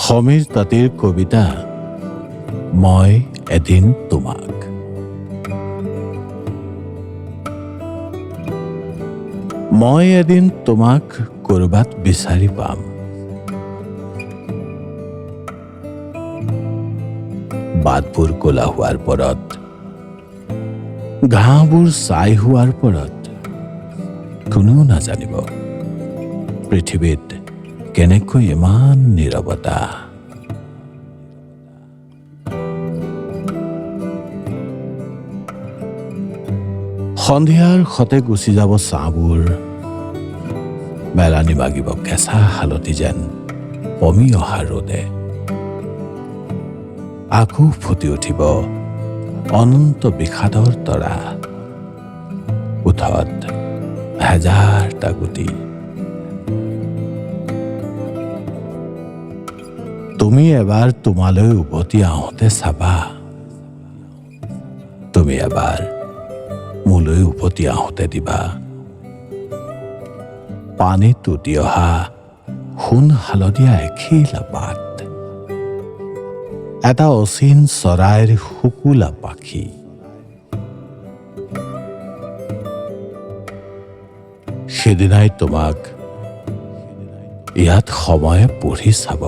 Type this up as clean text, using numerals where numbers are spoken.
সমীৰ তাঁতীৰ কবিতা মই এদিন তোমাক। মই এদিন তোমাক কৰবাত বিচাৰি পাম। বাটবোৰ ক'লা হোৱাৰ পৰত, ঘাঁহবোৰ ছাই হোৱাৰ পৰত, কোনেও নাজানিব পৃথিৱীত কেনেকৈ ইমান নীৰৱতা। সন্ধিয়াৰ সতে গুচি যাব ছাঁবোৰ, মেলানি মাগিব কেঁচা হালধি যেন পমি অহা ৰ'দে। আকৌ ফুটি উঠিব অনন্ত বিষাদৰ তৰা, ওঠত হেজাৰটা গুটি। তুমি এবাৰ তোমালৈ উভতি আহোঁতে চাবা, তুমি এবাৰ মোলৈ উভতি আহোঁতে দিবা। পানীত উটি অহা সোণ হালধীয়া এখিলা পাত, এটা অচিন চৰাইৰ শুকুলা পাখি। সেদিনাই তোমাক ইয়াত সময়ে পঢ়ি চাব।